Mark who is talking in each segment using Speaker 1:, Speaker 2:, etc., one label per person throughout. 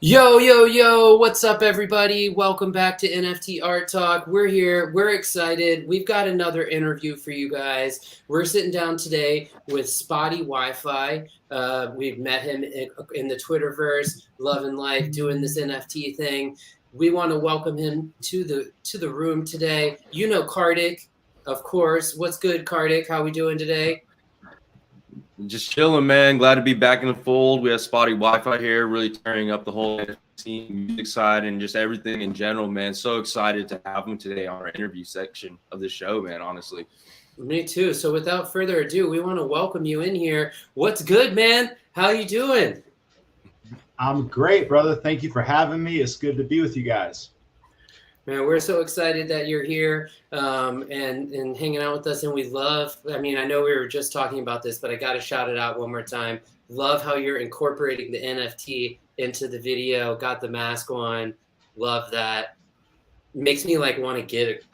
Speaker 1: Yo, yo, yo, what's up, everybody? Welcome back to NFT ART TALK. We're here. We're excited. We've got another interview for you guys. We're sitting down today with Spottie Wifi. We've met him in the Twitterverse, loving life, doing this NFT thing. We want to welcome him to the room today. You know Karthik, of course. What's good, Karthik? How we doing today?
Speaker 2: Just chilling, man. Glad to be back in the fold. We have Spottie Wifi here, really turning up the whole music side and just everything in general, man. So excited to have him today on our interview section of the show, man, honestly.
Speaker 1: Me too. So without further ado, we want to welcome you in here. What's good, man? How you doing?
Speaker 3: I'm great, brother. Thank you for having me. It's good to be with you guys.
Speaker 1: Man, we're so excited that you're here and hanging out with us. And we love, I know we were just talking about this, but I got to shout it out one more time. Love how you're incorporating the NFT into the video. Got the mask on. Love that. Makes me like want to get,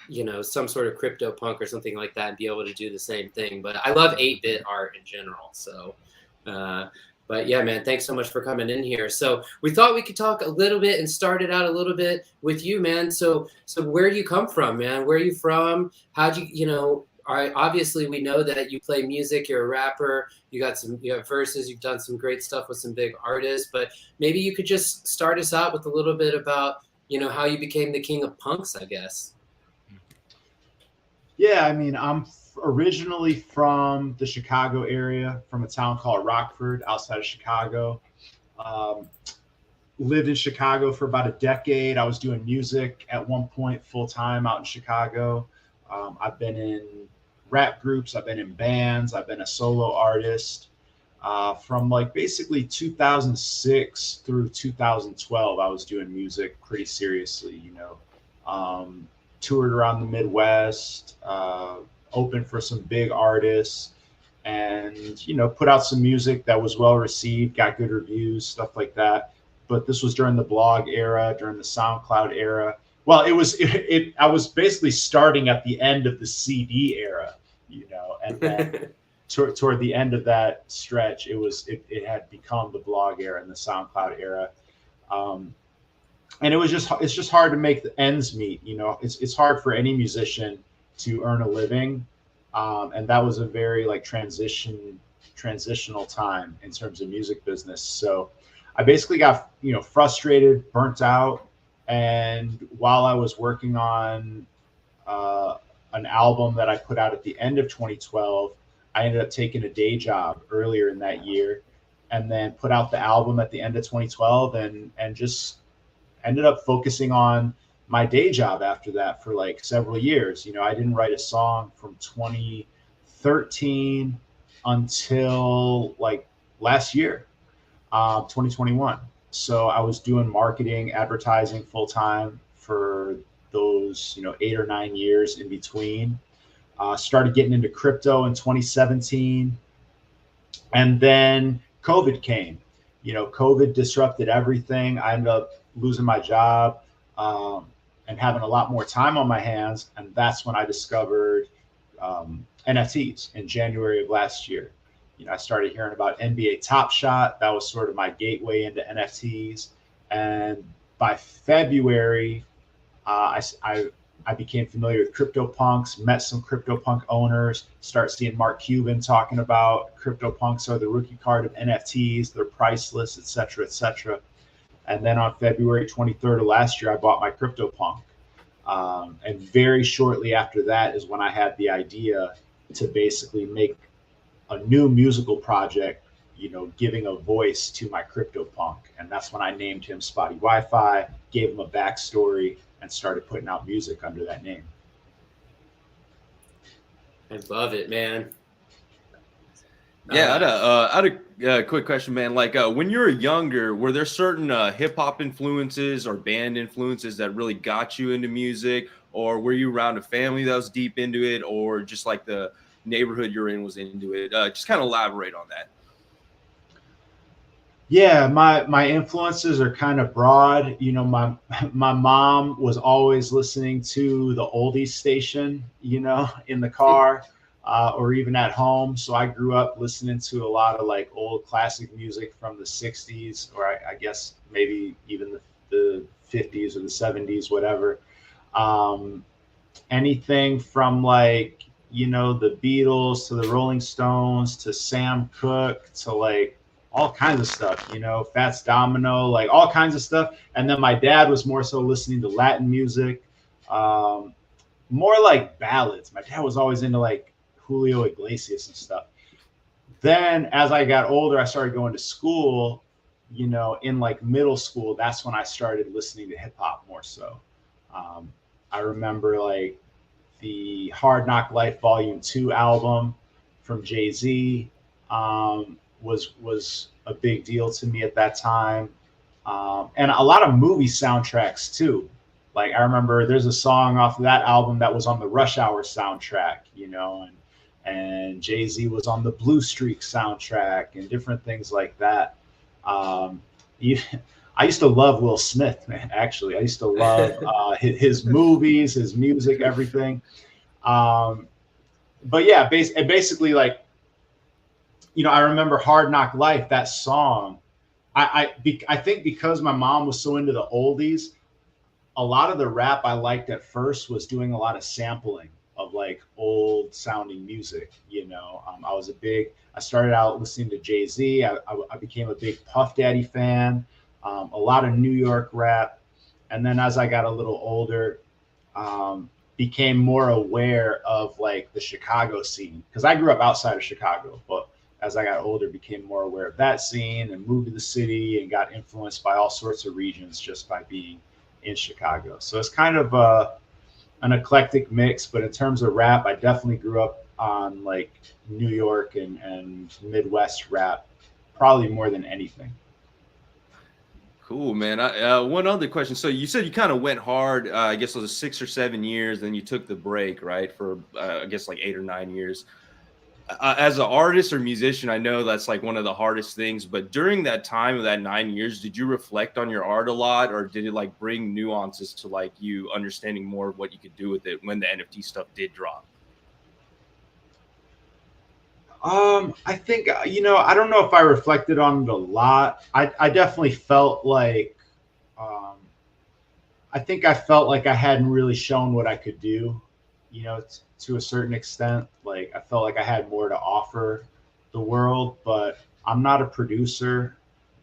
Speaker 1: some sort of crypto punk or something like that and be able to do the same thing. But I love 8-bit art in general. So, but yeah, man, thanks so much for coming in here. So we thought we could talk a little bit and start it out a little bit with you, man. So where do you come from, man? Where are you from? How'd you, obviously we know that you play music, you're a rapper, you have verses, you've done some great stuff with some big artists, but maybe you could just start us out with a little bit about, how you became the king of punks, I guess.
Speaker 3: Yeah, I'm originally from the Chicago area, from a town called Rockford outside of Chicago. Lived in Chicago for about a decade. I was doing music at one point full time out in Chicago. I've been in rap groups, I've been in bands, I've been a solo artist. From like basically 2006 through 2012, I was doing music pretty seriously, toured around the Midwest, opened for some big artists, and put out some music that was well received, got good reviews, stuff like that. But this was during the blog era, during the SoundCloud era. Well, I was basically starting at the end of the CD era, and then toward the end of that stretch, it had become the blog era and the SoundCloud era. And it's just hard to make the ends meet. It's hard for any musician to earn a living. And that was a very like transitional time in terms of music business. So I basically got, frustrated, burnt out. And while I was working on an album that I put out at the end of 2012, I ended up taking a day job earlier in that year and then put out the album at the end of 2012 and just ended up focusing on my day job after that for like several years. I didn't write a song from 2013 until like last year, 2021. So I was doing marketing, advertising full time for those, 8 or 9 years in between. Started getting into crypto in 2017. And then COVID came. COVID disrupted everything. I ended up losing my job and having a lot more time on my hands. And that's when I discovered NFTs in January of last year. I started hearing about NBA Top Shot. That was sort of my gateway into NFTs. And by February, I became familiar with CryptoPunks, met some CryptoPunk owners, start seeing Mark Cuban talking about CryptoPunks are the rookie card of NFTs, they're priceless, et cetera, et cetera. And then on February 23rd of last year, I bought my CryptoPunk. And very shortly after that is when I had the idea to basically make a new musical project, giving a voice to my CryptoPunk. And that's when I named him Spottie Wifi, gave him a backstory, and started putting out music under that name.
Speaker 1: I love it, man.
Speaker 2: Yeah, I had a quick question, man. Like when you were younger, were there certain hip hop influences or band influences that really got you into music? Or were you around a family that was deep into it, or just like the neighborhood you're in was into it? Just kind of elaborate on that.
Speaker 3: Yeah, my influences are kind of broad. My mom was always listening to the oldies station, in the car or even at home. So I grew up listening to a lot of like old classic music from the 60s, or I guess maybe even the 50s or the 70s, whatever. Anything from like, the Beatles to the Rolling Stones to Sam Cooke to like all kinds of stuff, Fats Domino, like all kinds of stuff. And then my dad was more so listening to Latin music, more like ballads. My dad was always into like Julio Iglesias and stuff. Then as I got older, I started going to school, in like middle school. That's when I started listening to hip hop more so. I remember like the Hard Knock Life Volume 2 album from Jay-Z was a big deal to me at that time. And a lot of movie soundtracks too. Like I remember there's a song off of that album that was on the Rush Hour soundtrack, and Jay-Z was on the Blue Streak soundtrack and different things like that. I used to love Will Smith, man. Actually, I used to love his movies, his music, everything. But yeah, basically, like, I remember Hard Knock Life, that song. I think because my mom was so into the oldies, a lot of the rap I liked at first was doing a lot of sampling of like old sounding music. I started out listening to Jay-Z. I became a big Puff Daddy fan. A lot of New York rap. And then as I got a little older, became more aware of like the Chicago scene, because I grew up outside of Chicago, but as I got older, became more aware of that scene and moved to the city and got influenced by all sorts of regions just by being in Chicago. So it's kind of an eclectic mix, but in terms of rap, I definitely grew up on like New York and Midwest rap, probably more than anything.
Speaker 2: Cool, man. One other question. So you said you kind of went hard, I guess it was 6 or 7 years, then you took the break, right? For I guess like 8 or 9 years. As an artist or musician, I know that's like one of the hardest things, but during that time of that 9 years, did you reflect on your art a lot, or did it like bring nuances to like you understanding more of what you could do with it when the NFT stuff did drop?
Speaker 3: I think, I don't know if I reflected on it a lot. I definitely felt like, I think I felt like I hadn't really shown what I could do, to a certain extent. Like I felt like I had more to offer the world, but I'm not a producer,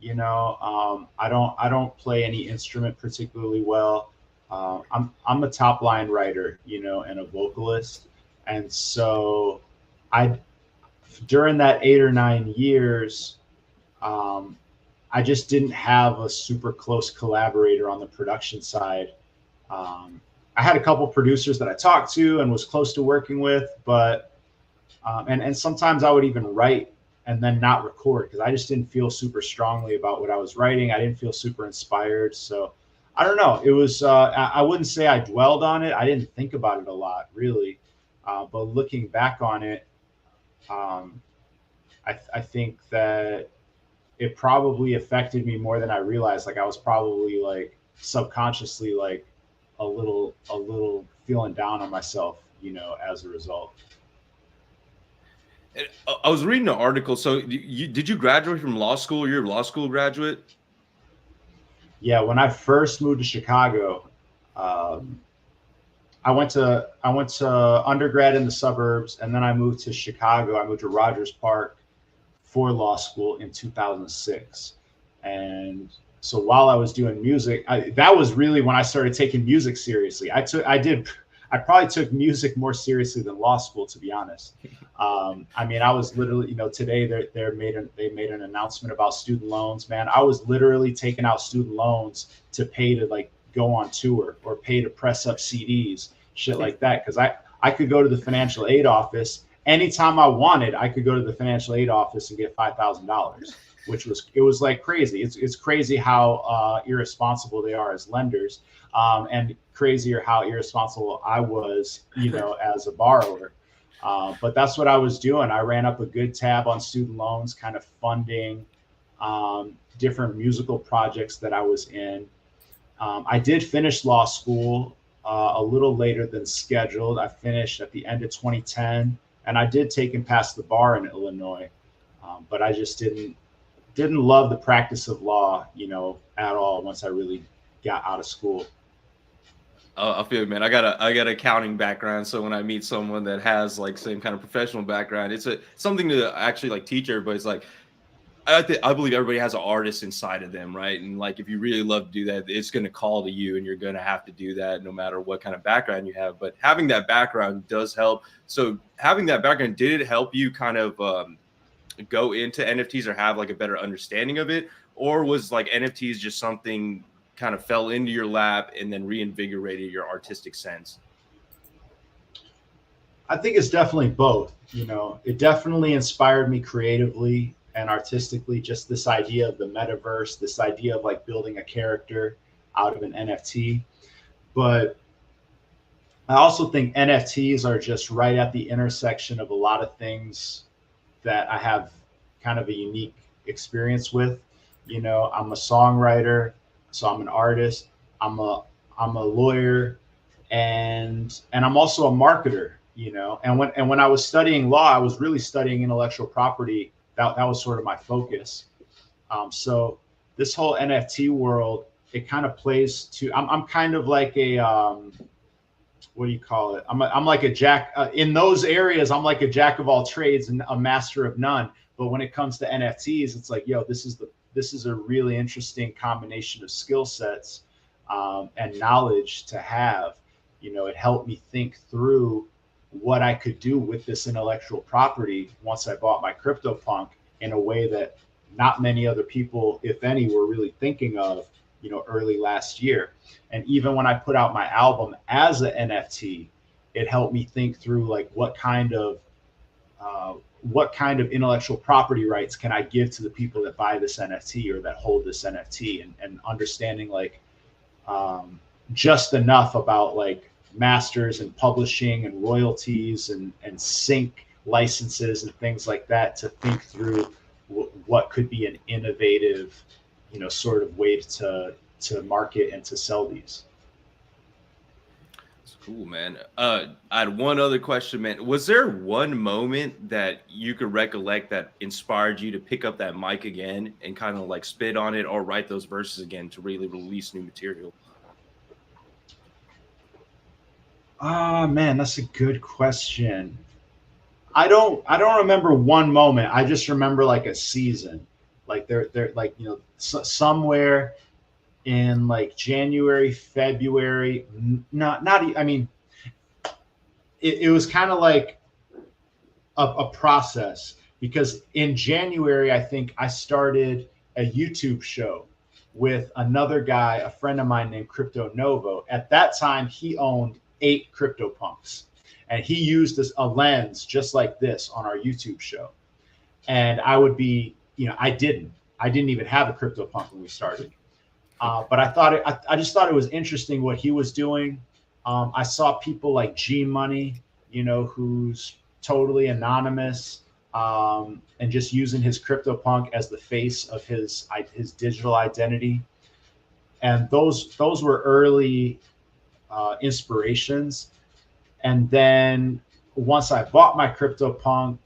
Speaker 3: I don't play any instrument particularly well. I'm a top line writer, and a vocalist. And so during that 8 or 9 years, I just didn't have a super close collaborator on the production side. I had a couple producers that I talked to and was close to working with, but and sometimes I would even write and then not record because I just didn't feel super strongly about what I was writing. I didn't feel super inspired. So I don't know. It was I wouldn't say I dwelled on it. I didn't think about it a lot, really. But looking back on it, I think that it probably affected me more than I realized. Like I was probably like subconsciously like a little feeling down on myself, as a result.
Speaker 2: I was reading an article. So did you graduate from law school? You're a law school graduate?
Speaker 3: Yeah, when I first moved to Chicago, I went to undergrad in the suburbs, and then I moved to Chicago. I moved to Rogers Park for law school in 2006. And so while I was doing music, that was really when I started taking music seriously. I probably took music more seriously than law school, to be honest. I mean, I was literally, today they made an announcement about student loans, man. I was literally taking out student loans to pay to like go on tour or pay to press up CDs, shit like that. Cause I could go to the financial aid office anytime I wanted. I could go to the financial aid office and get $5,000, it was like crazy. It's crazy how irresponsible they are as lenders, and crazier how irresponsible I was, as a borrower. But that's what I was doing. I ran up a good tab on student loans, kind of funding different musical projects that I was in. I did finish law school a little later than scheduled. I finished at the end of 2010, and I did take and pass the bar in Illinois, but I just didn't didn't love the practice of law, you know, at all once I really got out of school.
Speaker 2: I feel it, man. I got an accounting background, so when I meet someone that has like same kind of professional background, it's something to actually like teach everybody. It's like I believe everybody has an artist inside of them, right? And like if you really love to do that, it's going to call to you, and you're going to have to do that no matter what kind of background you have. But having that background does help. So having that background, did it help you kind of go into NFTs or have like a better understanding of it, or was like NFTs just something kind of fell into your lap and then reinvigorated your artistic sense?
Speaker 3: I think it's definitely both. You know, it definitely inspired me creatively and artistically, just this idea of the metaverse, this idea of like building a character out of an NFT. But I also think NFTs are just right at the intersection of a lot of things that I have kind of a unique experience with. You know, I'm a songwriter, so I'm an artist. I'm a lawyer, and I'm also a marketer. You know, and when I was studying law, I was really studying intellectual property. That was sort of my focus. So this whole NFT world, it kind of plays to. I'm kind of like a what do you call it? I'm like a jack in those areas. I'm like a jack of all trades and a master of none. But when it comes to NFTs, it's like, yo, this is a really interesting combination of skill sets and knowledge to have. You know, it helped me think through what I could do with this intellectual property once I bought my CryptoPunk in a way that not many other people, if any, were really thinking of, you know, early last year. And even when I put out my album as an NFT, it helped me think through like what kind of intellectual property rights can I give to the people that buy this NFT or that hold this NFT, and understanding like just enough about like masters and publishing and royalties and sync licenses and things like that to think through what could be an innovative, you know, sort of way to market and to sell these.
Speaker 2: It's cool, man. I had one other question, man. Was there one moment that you could recollect that inspired you to pick up that mic again and kind of like spit on it or write those verses again to really release new material?
Speaker 3: Ah, man, that's a good question. I don't remember one moment. I just remember like a season. Like they're like, you know, somewhere in like January, February, I mean, it was kind of like a process, because in January, I think I started a YouTube show with another guy, a friend of mine named Crypto Novo. At that time, he owned 8 CryptoPunks, and he used a lens just like this on our YouTube show. And I would be, you know, I didn't even have a CryptoPunk when we started. But I just thought it was interesting what he was doing. I saw people like G Money, you know, who's totally anonymous, and just using his CryptoPunk as the face of his digital identity. And those were early inspirations. And then once I bought my CryptoPunk,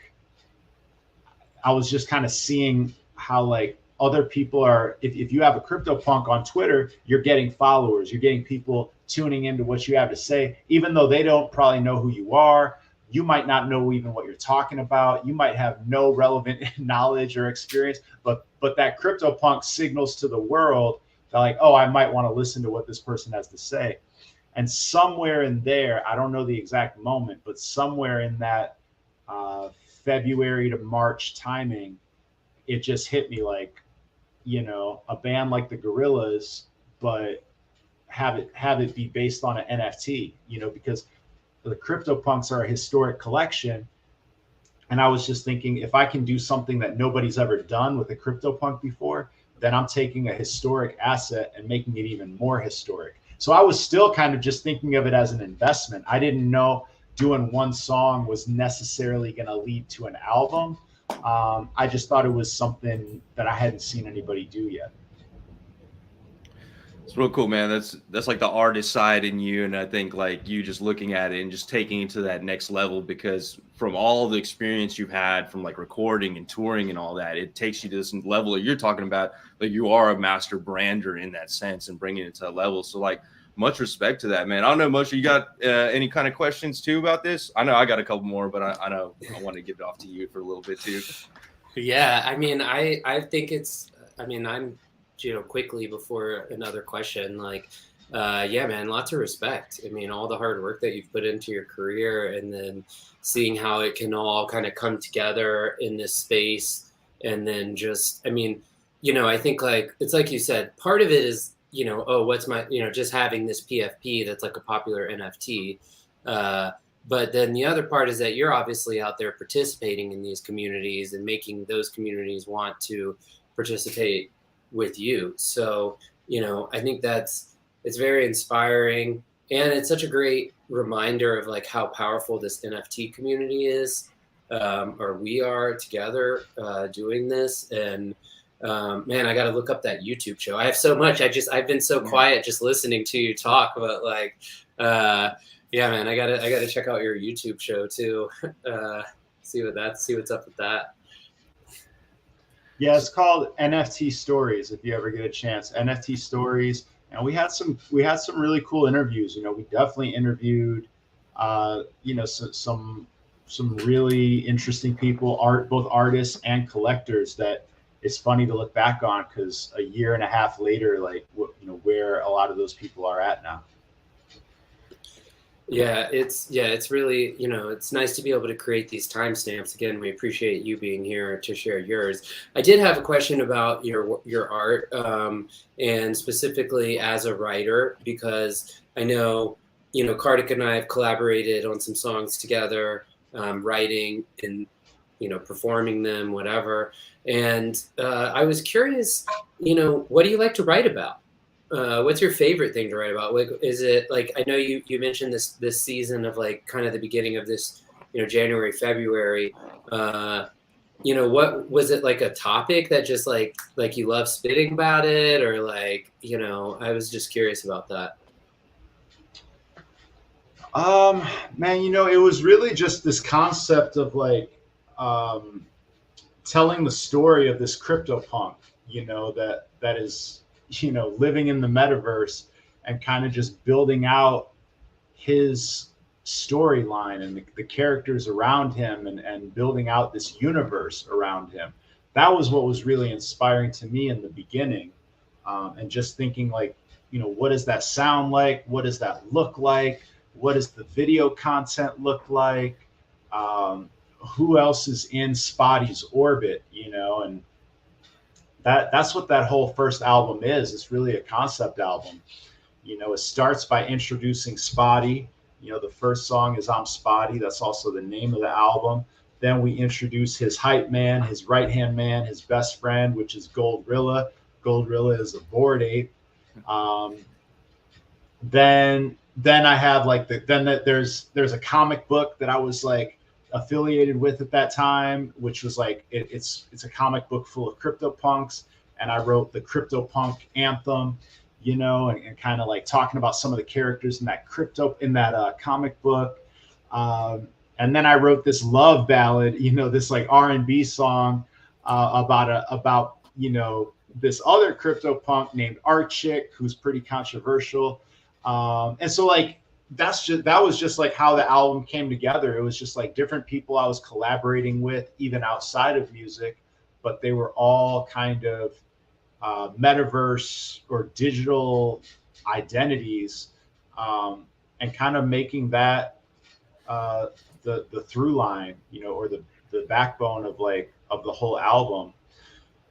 Speaker 3: I was just kind of seeing how like other people are, if you have a CryptoPunk on Twitter, you're getting followers, you're getting people tuning into what you have to say, even though they don't probably know who you are. You might not know even what you're talking about. You might have no relevant knowledge or experience, but that CryptoPunk signals to the world that like, oh, I might want to listen to what this person has to say. And somewhere in there, I don't know the exact moment, but somewhere in that February to March timing, it just hit me like, you know, a band like the Gorillaz, but have it be based on an NFT, you know, because the CryptoPunks are a historic collection. And I was just thinking, if I can do something that nobody's ever done with a CryptoPunk before, then I'm taking a historic asset and making it even more historic. So I was still kind of just thinking of it as an investment. I didn't know doing one song was necessarily going to lead to an album. I just thought it was something that I hadn't seen anybody do yet.
Speaker 2: It's real cool, man. That's like the artist side in you, and I think like you just looking at it and just taking it to that next level, because from all the experience you've had from like recording and touring and all that, it takes you to this level that you're talking about. Like you are a master brander in that sense and bringing it to that level. So like much respect to that, man. I don't know, Moshe, you got any kind of questions too about this? I know I got a couple more, but I know I want to give it off to you for a little bit too.
Speaker 1: Yeah, I mean, I think it's, I mean, I'm, quickly before another question, like, yeah, man, lots of respect. I mean, all the hard work that you've put into your career, and then seeing how it can all kind of come together in this space. And then just, I mean, I think like, it's like you said, part of it is, oh, what's my, just having this PFP that's like a popular NFT. But then the other part is that you're obviously out there participating in these communities and making those communities want to participate with you. So, I think it's very inspiring, and it's such a great reminder of like how powerful this NFT community is, or we are together doing this. And man, I got to look up that YouTube show. I have so much. I've been so quiet just listening to you talk, but like, yeah, man, I gotta check out your YouTube show too. See what's up with that.
Speaker 3: Yeah, it's called NFT Stories. If you ever get a chance, NFT Stories, and we had some really cool interviews. We definitely interviewed, some really interesting people, both artists and collectors. That it's funny to look back on, because a year and a half later, like where a lot of those people are at now.
Speaker 1: Yeah, it's really, it's nice to be able to create these timestamps. Again, we appreciate you being here to share yours. I did have a question about your art, and specifically as a writer, because I know, Karthik and I have collaborated on some songs together, writing and, performing them, whatever. And I was curious, what do you like to write about? What's your favorite thing to write about? Like, is it like, I know you mentioned this season of like kind of the beginning of this, January, February, what was it, like a topic that just like you love spitting about it, or like, I was just curious about that.
Speaker 3: Man, it was really just this concept of like, telling the story of this crypto punk, that is, living in the metaverse, and kind of just building out his storyline and the characters around him, and building out this universe around him. That was what was really inspiring to me in the beginning. And just thinking like, what does that sound like? What does that look like? What does the video content look like? Who else is in Spottie's orbit, and that's what that whole first album is. It's really a concept album. It starts by introducing Spottie. The first song is I'm Spottie. That's also the name of the album. Then we introduce his hype man, his right-hand man, his best friend, which is Goldrilla. Goldrilla is a Bored Ape. Then I have like there's a comic book that I was like affiliated with at that time, which was like it's a comic book full of CryptoPunks, and I wrote the CryptoPunk anthem, and kind of like talking about some of the characters in that comic book, and then I wrote this love ballad, this like R&B song about this other CryptoPunk named Art Chick, who's pretty controversial, and so like that was just like how the album came together. It was just like different people I was collaborating with, even outside of music, but they were all kind of metaverse or digital identities, and kind of making that the through line, or the backbone of the whole album.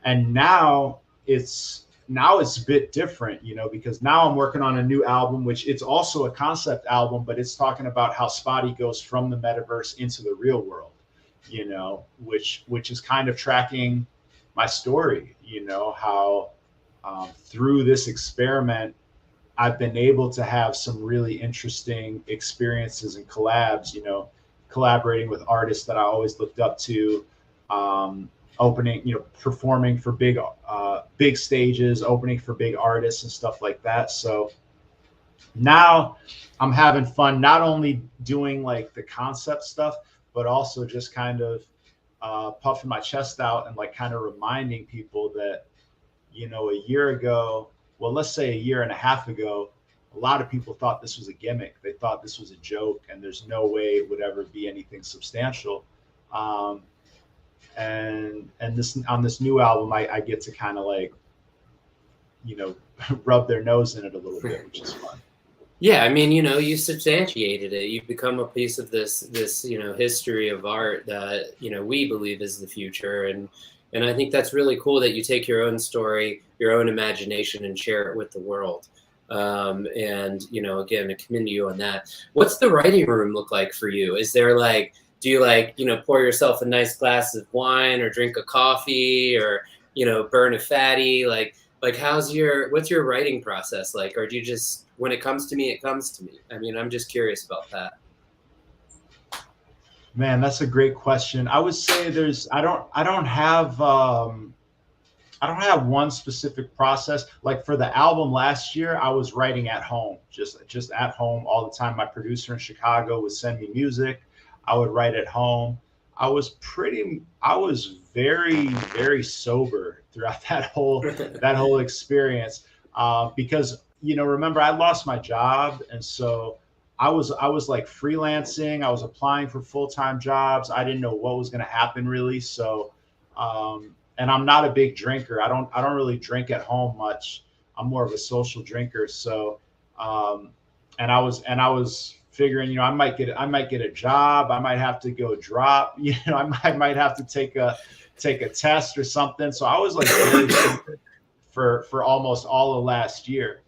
Speaker 3: And now it's a bit different, because now I'm working on a new album, which it's also a concept album, but it's talking about how Spottie goes from the metaverse into the real world, which is kind of tracking my story, how through this experiment, I've been able to have some really interesting experiences and collabs, collaborating with artists that I always looked up to, opening, performing for big stages, opening for big artists and stuff like that. So now I'm having fun, not only doing like the concept stuff, but also just kind of puffing my chest out and like kind of reminding people that, a year ago, well, let's say a year and a half ago, a lot of people thought this was a gimmick. They thought this was a joke, and there's no way it would ever be anything substantial. And this, on this new album, I get to kind of like, rub their nose in it a little bit, which is fun.
Speaker 1: Yeah, I mean, you substantiated it. You've become a piece of this history of art that, we believe is the future. And I think that's really cool that you take your own story, your own imagination, and share it with the world. And, again, I commend you on that. What's the writing room look like for you? Is there like, do you pour yourself a nice glass of wine or drink a coffee or, burn a fatty? Like what's your writing process like? Or do you just, when it comes to me, it comes to me? I mean, I'm just curious about that.
Speaker 3: Man, that's a great question. I would say I don't have one specific process. Like for the album last year, I was writing at home, just at home all the time. My producer in Chicago would send me music. I would write at home. I was very, very sober throughout that whole experience, because, remember, I lost my job. And so I was like freelancing. I was applying for full-time jobs. I didn't know what was going to happen really. So, and I'm not a big drinker. I don't really drink at home much. I'm more of a social drinker. So, and I was figuring, I might get a job. I might have to go drop, I might have to take a test or something. So I was like very for almost all of last year.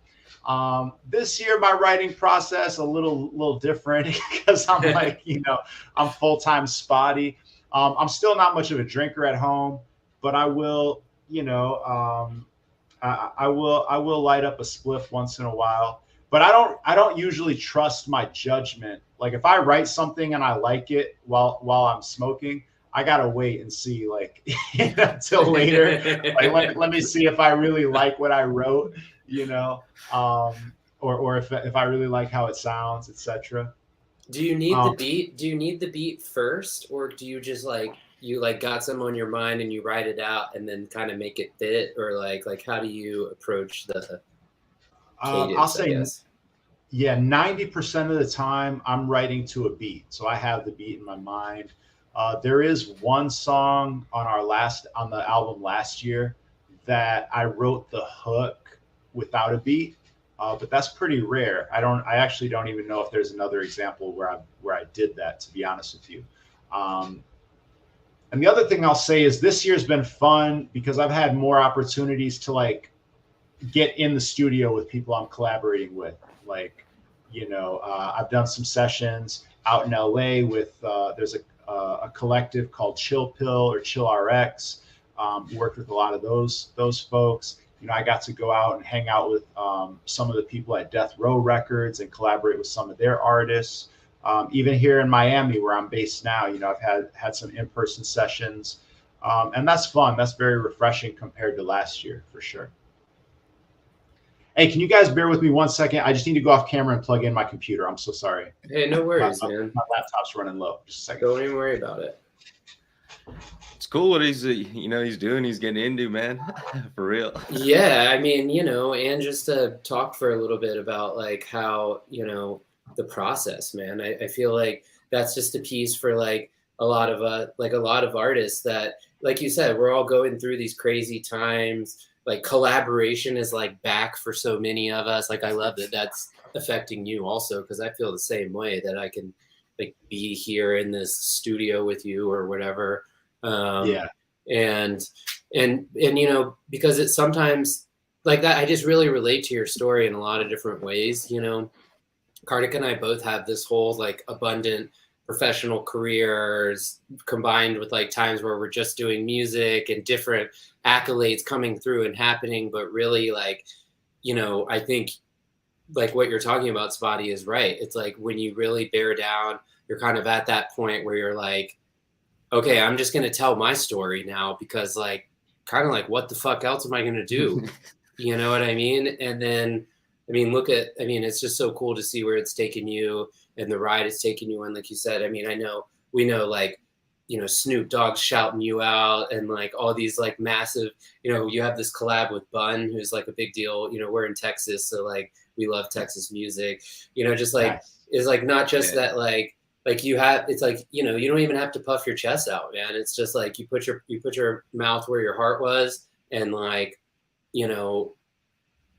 Speaker 3: This year, my writing process a little different because I'm like, I'm full-time Spottie. I'm still not much of a drinker at home, but I will, I will light up a spliff once in a while. But I don't usually trust my judgment. Like if I write something and I like it while I'm smoking, I gotta wait and see like until later. Like let me see if I really like what I wrote, or if I really like how it sounds, etc.
Speaker 1: Do you need the beat? Do you need the beat first, or do you just got some on your mind and you write it out and then kind of make it fit, or like how do you approach the cadence,
Speaker 3: I'll say,
Speaker 1: I guess?
Speaker 3: Yeah, 90% of the time I'm writing to a beat, so I have the beat in my mind. There is one song on the album last year that I wrote the hook without a beat, but that's pretty rare. I actually don't even know if there's another example where I did that, to be honest with you. And the other thing I'll say is this year's been fun because I've had more opportunities to like get in the studio with people I'm collaborating with. Like, I've done some sessions out in LA with there's a collective called Chill Pill or Chill RX. Worked with a lot of those folks. I got to go out and hang out with some of the people at Death Row Records and collaborate with some of their artists. Even here in Miami, where I'm based now, I've had some in-person sessions, and that's fun. That's very refreshing compared to last year, for sure. Hey, can you guys bear with me 1 second? I just need to go off camera and plug in my computer. I'm so sorry.
Speaker 1: Hey, no worries, man.
Speaker 3: My laptop's running low. Just a second.
Speaker 1: Don't even worry about it.
Speaker 2: It's cool what he's doing. He's getting into, man. For real.
Speaker 1: Yeah, I mean, and just to talk for a little bit about like how, the process, man. I feel like that's just a piece for like a lot of artists that, like you said, we're all going through these crazy times. Like collaboration is like back for so many of us. Like I love that that's affecting you also, because I feel the same way, that I can like be here in this studio with you or whatever. Yeah. And because it's sometimes like that, I just really relate to your story in a lot of different ways. Karthik and I both have this whole like abundant professional careers combined with like times where we're just doing music and different accolades coming through and happening. But really like, I think like what you're talking about, Spottie, is right. It's like when you really bear down, you're kind of at that point where you're like, okay, I'm just gonna tell my story now because like kind of like what the fuck else am I gonna do? You know what I mean? And then I mean it's just so cool to see where it's taken you and the ride it's taken you on, like you said. I mean, we know like, you know, Snoop Dogg's shouting you out and like all these like massive, you know, you have this collab with Bun, who's like a big deal. You know, we're in Texas, so like we love Texas music. You know, just like
Speaker 3: Nice.
Speaker 1: it's like not just that like you have, it's like, you know, you don't even have to puff your chest out, man. It's just like you put your mouth where your heart was, and like, you know,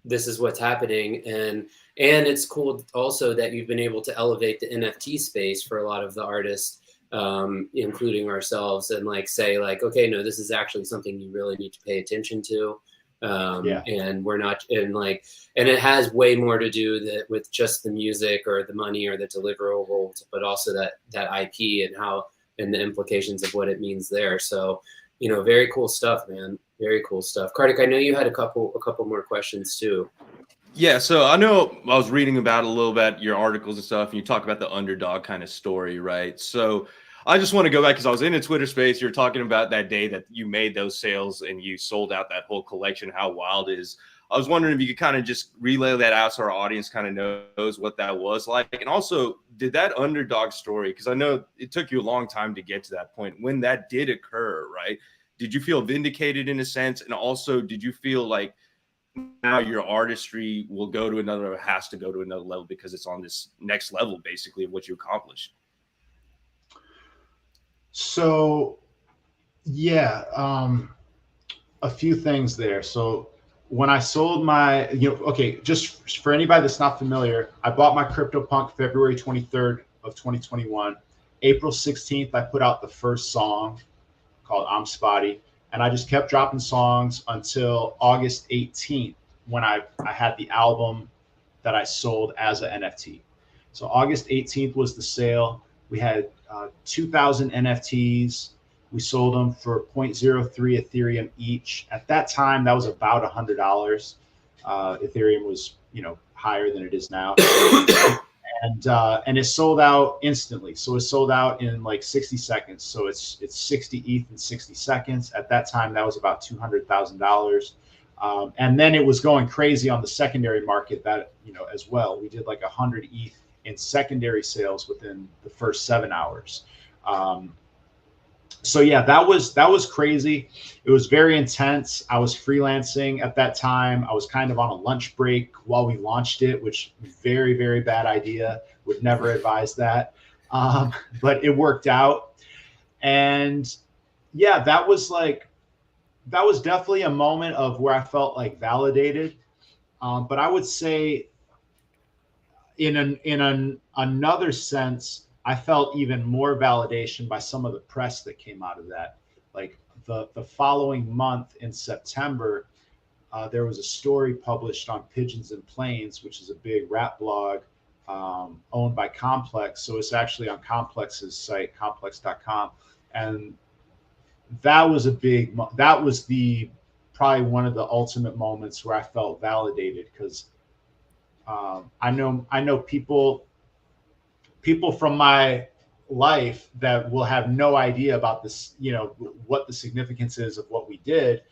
Speaker 1: this is what's happening. And it's cool also that you've been able to elevate the NFT space for a lot of the artists, including ourselves, and like say like, okay, no, this is actually something you really need to pay attention to. And we're not, and like, and it has way more to do with just the music or the money or the deliverables, but also that IP and how, and the implications of what it means there. So, you know, very cool stuff, man. Very cool stuff. Karthik, I know you had a couple more questions too.
Speaker 2: Yeah, so I know I was reading about a little bit your articles and stuff, and you talk about the underdog kind of story, right? So I just want to go back because I was in a Twitter space. You're talking about that day that you made those sales and you sold out that whole collection, how wild it is. I was wondering if you could kind of just relay that out so our audience kind of knows what that was like. And also, did that underdog story, because I know it took you a long time to get to that point, when that did occur, right? Did you feel vindicated in a sense? And also, did you feel like now your artistry has to go to another level because it's on this next level, basically, of what you accomplished?
Speaker 3: So, yeah, a few things there. So when I sold my, okay, just for anybody that's not familiar, I bought my CryptoPunk February 23rd of 2021. April 16th, I put out the first song called I'm Spottie. And I just kept dropping songs until August 18th when I had the album that I sold as an NFT. So August 18th was the sale. We had 2,000 NFTs. We sold them for 0.03 Ethereum each. At that time, that was about $100. Ethereum was, higher than it is now. And it sold out instantly. So it sold out in like 60 seconds. So it's 60 ETH in 60 seconds. At that time, that was about $200,000. And then it was going crazy on the secondary market that, as well. We did like 100 ETH in secondary sales within the first 7 hours. So yeah, that was crazy. It was very intense. I was freelancing at that time. I was kind of on a lunch break while we launched it, which very, very bad idea. Would never advise that. But it worked out. And yeah, that was definitely a moment of where I felt like validated. But I would say in another sense, I felt even more validation by some of the press that came out of that. Like the following month in September, there was a story published on Pigeons and Planes, which is a big rap blog owned by Complex. So it's actually on Complex's site, complex.com. And that was probably one of the ultimate moments where I felt validated, because I know people from my life that will have no idea about this, what the significance is of what we did.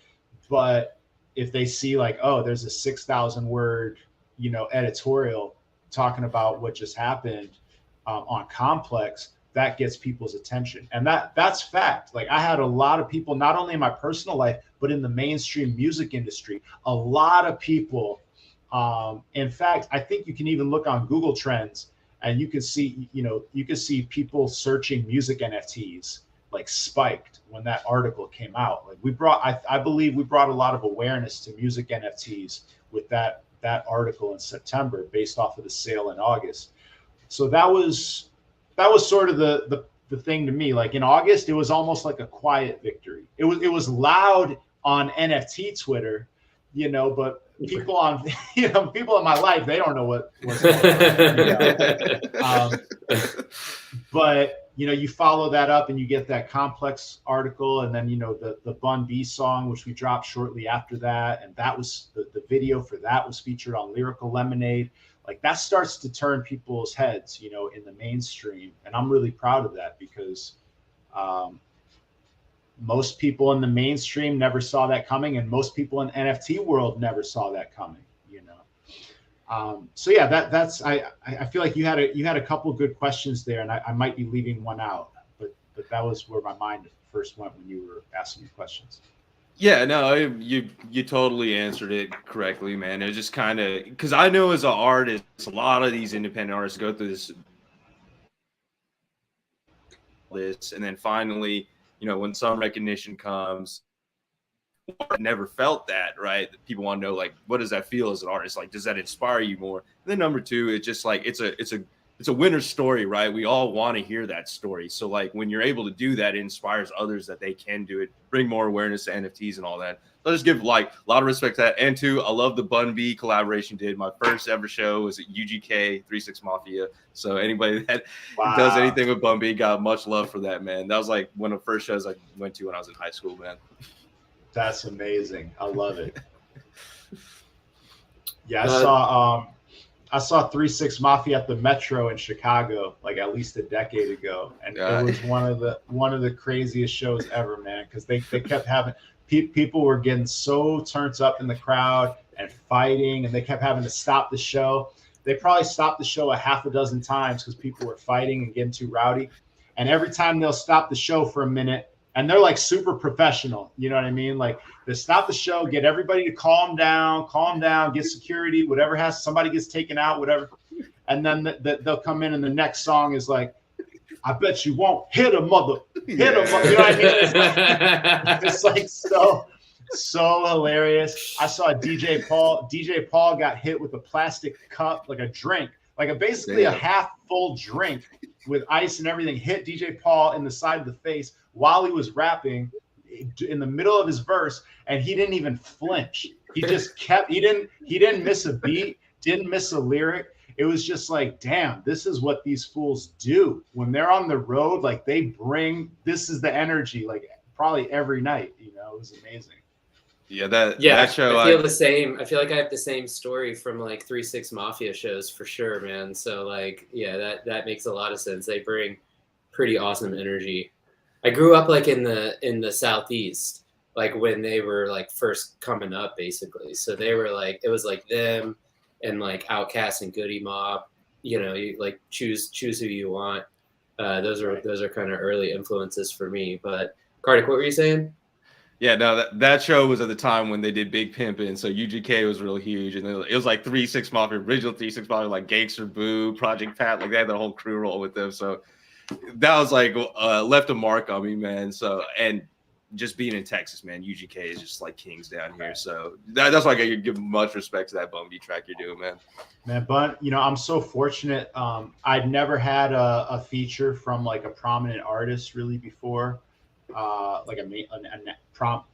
Speaker 3: But if they see like, oh, there's a 6,000 word, editorial talking about what just happened on Complex, that gets people's attention. And that's fact. Like I had a lot of people, not only in my personal life, but in the mainstream music industry, a lot of people. In fact, I think you can even look on Google Trends and you can see, people searching music NFTs like spiked when that article came out. Like I believe we brought a lot of awareness to music NFTs with that article in September based off of the sale in August. So that was sort of the thing to me. Like in August, it was almost like a quiet victory. It was loud on NFT Twitter, but people on, people in my life, they don't know what's going on. But you follow that up and you get that Complex article, and then the Bun B song, which we dropped shortly after that, and that was the video for that was featured on Lyrical Lemonade. Like that starts to turn people's heads, in the mainstream, and I'm really proud of that because most people in the mainstream never saw that coming, and most people in NFT world never saw that coming, you know. So yeah, that's I feel like you had a couple of good questions there, and I might be leaving one out, but that was where my mind first went when you were asking me questions.
Speaker 2: Yeah, no, you totally answered it correctly, man. It was just kind of because I know as an artist, a lot of these independent artists go through this, and then finally, you know, when some recognition comes, never felt that, right? People want to know, like, what does that feel as an artist? Like, does that inspire you more? And then number two, it's just like it's a winner's story, right? We all want to hear that story. So like when you're able to do that, it inspires others that they can do it, bring more awareness to NFTs and all that. So I just give like a lot of respect to that. And two, I love the Bun B collaboration you did. My first ever show was at UGK 36 Mafia. So anybody that does anything with Bun B got much love for that, man. That was like one of the first shows I went to when I was in high school, man.
Speaker 3: That's amazing. I love it. Yeah, I saw 36 Mafia at the Metro in Chicago, like at least a decade ago, and it was one of the craziest shows ever, man. Because they kept having people were getting so turned up in the crowd and fighting, and they kept having to stop the show. They probably stopped the show a half a dozen times because people were fighting and getting too rowdy. And every time they'll stop the show for a minute, and they're like super professional, you know what I mean? Like they stop the show, get everybody to calm down, get security, whatever somebody gets taken out, whatever. And then they'll come in and the next song is like, I bet you won't hit a mother. You know what I mean? It's like so hilarious. I saw DJ Paul got hit with a plastic cup, like a drink, like basically a half full drink with ice and everything, hit DJ Paul in the side of the face while he was rapping in the middle of his verse, and he didn't even flinch. He just kept, he didn't miss a beat, didn't miss a lyric. It was just like, damn, this is what these fools do when they're on the road. Like this is the energy, like probably every night, you know. It was amazing.
Speaker 2: Yeah, that show.
Speaker 1: I feel the same. I feel like I have the same story from like 36 Mafia shows for sure, man. So like, yeah, that makes a lot of sense. They bring pretty awesome energy. I grew up like in the Southeast, like when they were like first coming up, basically. So they were like, it was like them and like Outkast and Goody Mob. You know, you like choose who you want. Those are kind of early influences for me. But Karthik, what were you saying?
Speaker 2: Yeah, no, that show was at the time when they did Big Pimpin', so UGK was really huge, and it was like 36 Mafia, original 36 Mafia, like Gangster Boo, Project Pat, like they had the whole crew roll with them. So that was like left a mark on me, man. So and just being in Texas, man, UGK is just like kings down here. So that's why I give much respect to that Bun B track you're doing, man.
Speaker 3: Man, Bun, you know, I'm so fortunate. I'd never had a feature from like a prominent artist really before. Like a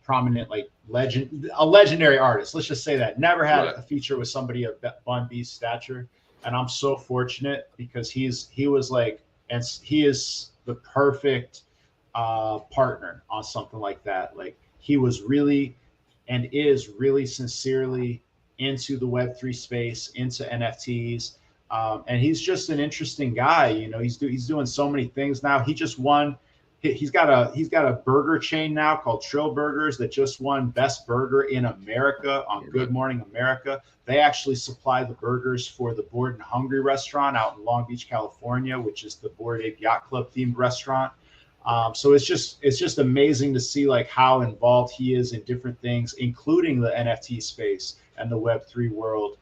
Speaker 3: prominent, like a legendary artist. Let's just say that. Never had a feature with somebody of Bun B's stature, and I'm so fortunate because he was like, and he is the perfect partner on something like that. Like he was really and is really sincerely into the Web3 space, into NFTs, and he's just an interesting guy. You know, he's doing so many things now. He just won. He's got a burger chain now called Trill Burgers that just won Best Burger in America on Good Morning America. They actually supply the burgers for the Bored and Hungry restaurant out in Long Beach, California, which is the Bored Ape Yacht Club themed restaurant. So it's just amazing to see like how involved he is in different things, including the NFT space and the Web3 world.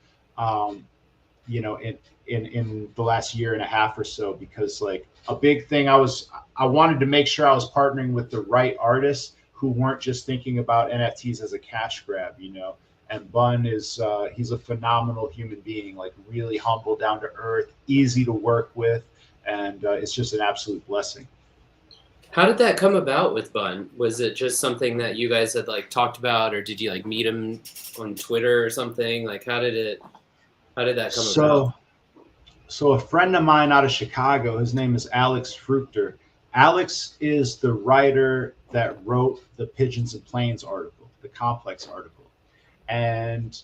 Speaker 3: You know, in the last year and a half or so, because like a big thing I wanted to make sure I was partnering with the right artists who weren't just thinking about NFTs as a cash grab, you know. And Bun is he's a phenomenal human being, like really humble, down to earth, easy to work with, and it's just an absolute blessing.
Speaker 1: How did that come about with Bun? Was it just something that you guys had like talked about, or did you like meet him on Twitter or something? Like how did that come about?
Speaker 3: So a friend of mine out of Chicago, his name is Alex Fruchter. Alex is the writer that wrote the Pigeons and Planes article, the Complex article. And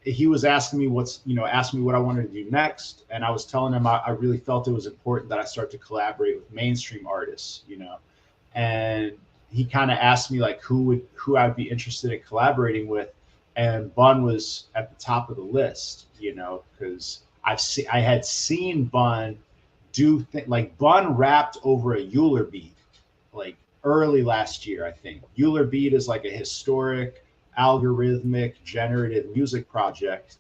Speaker 3: he was asking me what I wanted to do next. And I was telling him I really felt it was important that I start to collaborate with mainstream artists, you know. And he kind of asked me like who I'd be interested in collaborating with, and Bun was at the top of the list, you know, because I had seen Bun do like Bun rapped over a Euler beat like early last year, I think. Euler beat is like a historic algorithmic generative music project,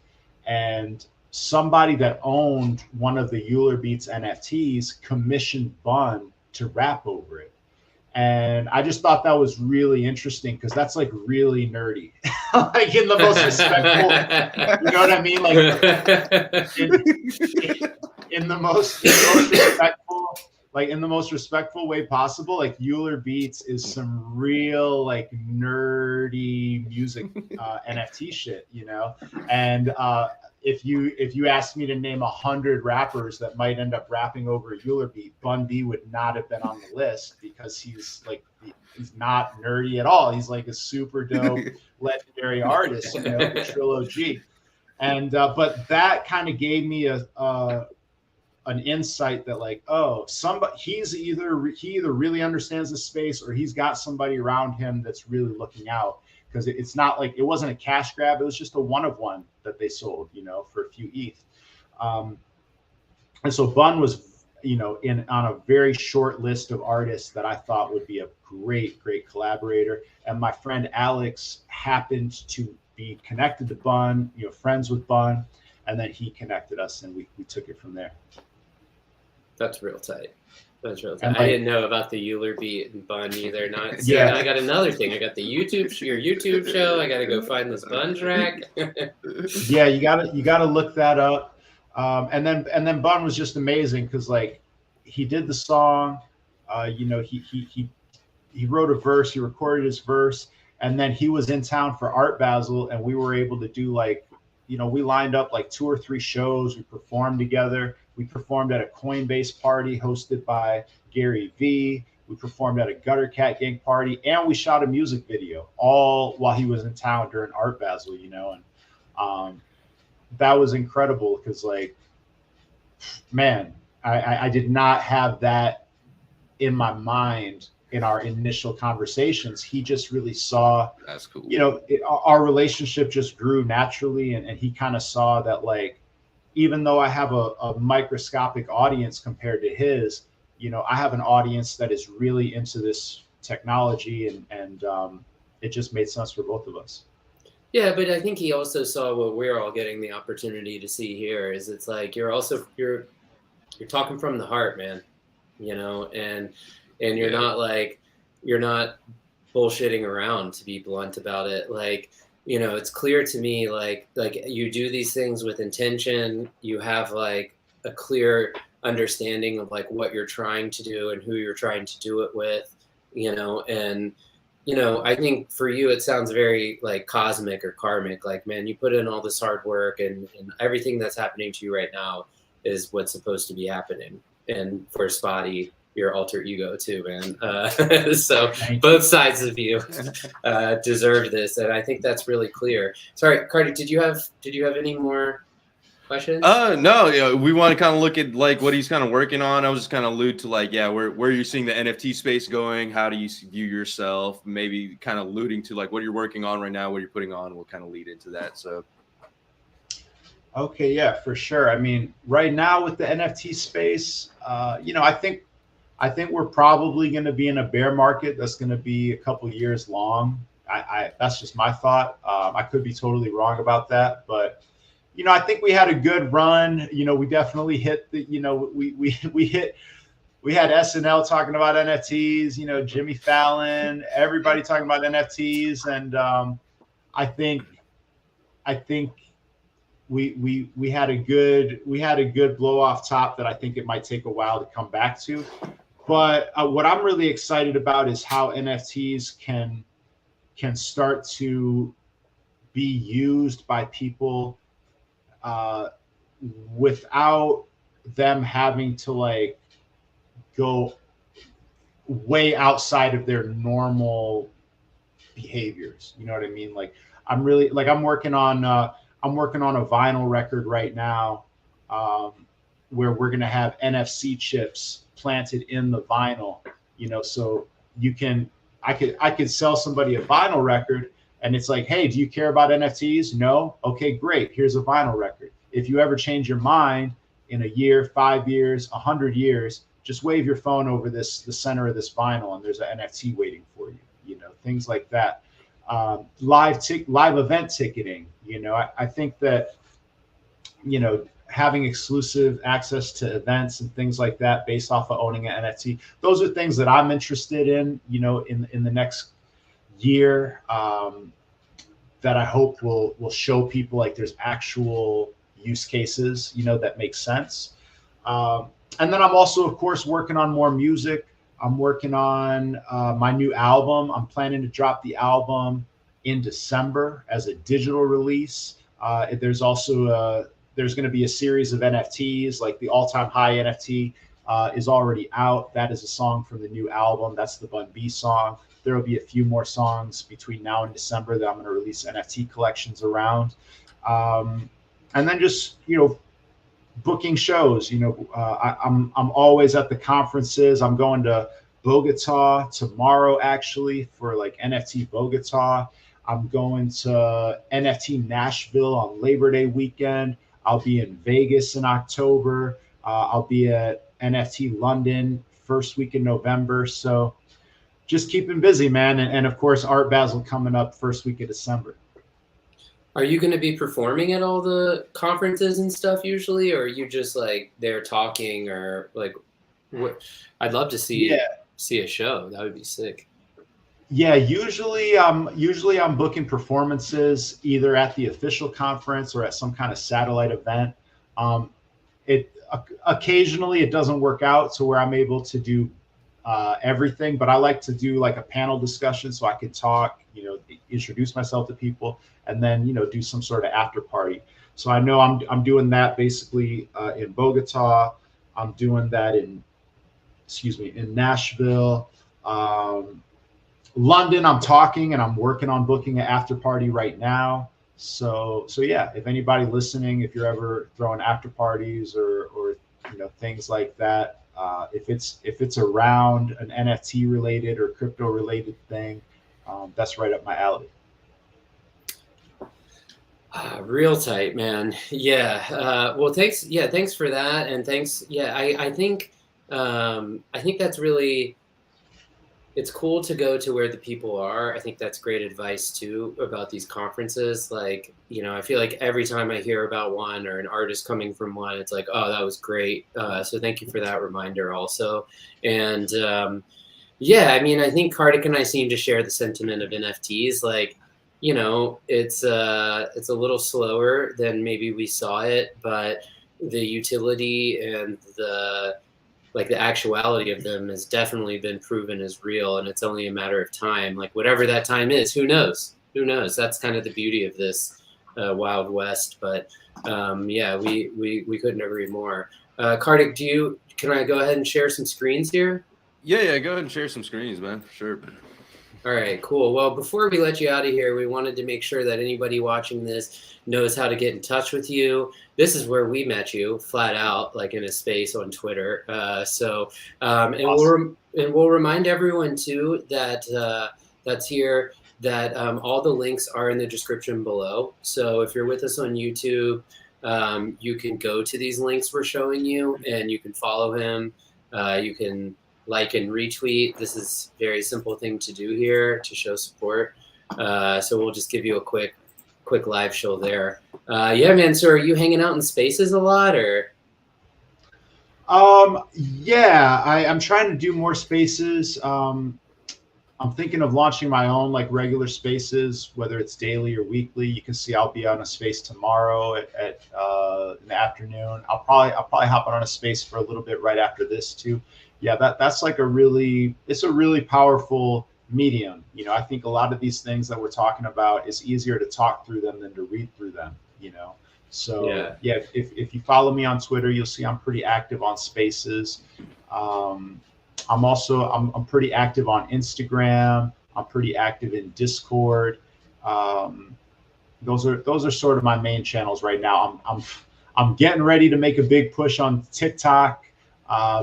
Speaker 3: and somebody that owned one of the Euler Beats NFTs commissioned Bun to rap over it. And I just thought that was really interesting because that's like really nerdy, like in the most respectful, you know what I mean? Like in the most respectful, like in the most respectful way possible. Like Euler Beats is some real like nerdy music NFT shit, you know? And if you asked me to name 100 rappers that might end up rapping over a Euler beat, Bun B would not have been on the list because he's not nerdy at all. He's like a super dope legendary artist, you know, the trilogy. And but that kind of gave me an insight that like, oh, he either really understands the space or he's got somebody around him that's really looking out. Because it's not like it wasn't a cash grab; it was just a one of one that they sold, you know, for a few ETH. And so Bun was, you know, on a very short list of artists that I thought would be a great collaborator. And my friend Alex happened to be connected to Bun, you know, friends with Bun, and then he connected us, and we took it from there.
Speaker 1: That's real tight. That's real tight. I didn't know about the Euler beat and Bun either.
Speaker 3: Yeah.
Speaker 1: I got another thing. I got the your YouTube show. I got to go find this Bun track.
Speaker 3: Yeah, you gotta look that up. And then Bun was just amazing because like he did the song, you know, he wrote a verse, he recorded his verse, and then he was in town for Art Basel, and we were able to do like, you know, we lined up like 2 or 3 shows. We performed together. We performed at a Coinbase party hosted by Gary V. We performed at a Gutter Cat Gang party, and we shot a music video all while he was in town during Art Basel, you know. And that was incredible because, like, man, I did not have that in my mind in our initial conversations. He just really saw,
Speaker 2: that's cool.
Speaker 3: You know, our relationship just grew naturally, and he kind of saw that, like, even though I have a microscopic audience compared to his, you know, I have an audience that is really into this technology, and it just made sense for both of us.
Speaker 1: Yeah, but I think he also saw what we're all getting the opportunity to see here is it's like you're talking from the heart, man, you know, and you're not like, you're not bullshitting around, to be blunt about it. Like, you know, it's clear to me, like you do these things with intention. You have like a clear understanding of like what you're trying to do and who you're trying to do it with, you know. And, you know, I think for you, it sounds very like cosmic or karmic. Like, man, you put in all this hard work, and everything that's happening to you right now is what's supposed to be happening. And for Spottie, your alter ego too, man. So both sides of you deserve this, and I think that's really clear. Sorry, Karthik, did you have any more questions?
Speaker 2: No, yeah, we want to kind of look at like what he's kind of working on. I was just kind of allude to like, yeah, where you're seeing the NFT space going. How do you view yourself? Maybe kind of alluding to like what you're working on right now, what you're putting on will kind of lead into that. So.
Speaker 3: Okay, yeah, for sure. I mean, right now with the NFT space, you know, I think we're probably going to be in a bear market that's going to be a couple years long. That's just my thought. I could be totally wrong about that, but you know, I think we had a good run. You know, we definitely hit the, you know, we had SNL talking about NFTs, you know, Jimmy Fallon, everybody talking about NFTs. And I think we had a good blow off top that I think it might take a while to come back to. But what I'm really excited about is how NFTs can start to be used by people without them having to like go way outside of their normal behaviors. You know what I mean? Like I'm working on a vinyl record right now where we're going to have NFC chips planted in the vinyl, you know, so you can I could sell somebody a vinyl record, and it's like, hey, do you care about NFTs? No. Okay, great. Here's a vinyl record. If you ever change your mind in a year, 5 years, 100 years, just wave your phone over the center of this vinyl, and there's an NFT waiting for you. You know, things like that. Live event ticketing. You know, I think that, you know, having exclusive access to events and things like that based off of owning an NFT, those are things that I'm interested in, you know, in the next year, that I hope will show people like there's actual use cases, you know, that make sense. And then I'm also, of course, working on more music. I'm working on my new album. I'm planning to drop the album in December as a digital release. There's also there's going to be a series of NFTs, like the all-time high NFT is already out. That is a song from the new album. That's the Bun B song. There will be a few more songs between now and December that I'm going to release NFT collections around. And then just, you know, booking shows. You know, I'm always at the conferences. I'm going to Bogota tomorrow, actually, for like NFT Bogota. I'm going to NFT Nashville on Labor Day weekend. I'll be in Vegas in October. I'll be at NFT London first week in November. So just keeping busy, man. And of course, Art Basel coming up first week of December.
Speaker 1: Are you going to be performing at all the conferences and stuff usually, or are you just like there talking, or like what? I'd love to see a show. That would be sick.
Speaker 3: Yeah, usually I'm booking performances either at the official conference or at some kind of satellite event. Occasionally it doesn't work out to where I'm able to do everything, but I like to do like a panel discussion so I can talk, you know, introduce myself to people, and then, you know, do some sort of after party. So I know I'm doing that basically in Bogota. I'm doing that in Nashville. London, I'm talking and I'm working on booking an after party right now. So yeah, if anybody listening, if you're ever throwing after parties or you know, things like that, if it's around an NFT related or crypto related thing, that's right up my alley.
Speaker 1: Real tight, man. Yeah. Well, thanks. Yeah, thanks for that, and thanks. Yeah, I think that's really. It's cool to go to where the people are. I think that's great advice too about these conferences. Like, you know, I feel like every time I hear about one or an artist coming from one, it's like, oh, that was great. So thank you for that reminder also. And yeah, I mean, I think Karthik and I seem to share the sentiment of NFTs. Like, you know, it's a little slower than maybe we saw it, but the utility and the actuality of them has definitely been proven as real, and it's only a matter of time. Like, whatever that time is, who knows? Who knows? That's kind of the beauty of this Wild West. But yeah, we couldn't agree more. Karthik, can I go ahead and share some screens here?
Speaker 2: Yeah, go ahead and share some screens, man. Sure.
Speaker 1: All right, cool. Well, before we let you out of here, we wanted to make sure that anybody watching this knows how to get in touch with you. This is where we met you, flat out, like in a space on Twitter. And awesome. We'll remind everyone too that that's here that all the links are in the description below. So if you're with us on YouTube, you can go to these links we're showing you, and you can follow him. You can like and retweet. This is a very simple thing to do here to show support. So we'll just give you a quick live show there. Yeah, man. So are you hanging out in spaces a lot, or?
Speaker 3: Yeah, I'm trying to do more spaces. I'm thinking of launching my own like regular spaces, whether it's daily or weekly. You can see I'll be on a space tomorrow at in the afternoon. I'll probably hop on a space for a little bit right after this too. Yeah, that's like it's a really powerful medium. You know, I think a lot of these things that we're talking about, it's easier to talk through them than to read through them, you know? So yeah, if you follow me on Twitter, you'll see I'm pretty active on spaces. I'm pretty active on Instagram. I'm pretty active in Discord. Those are sort of my main channels right now. I'm getting ready to make a big push on TikTok.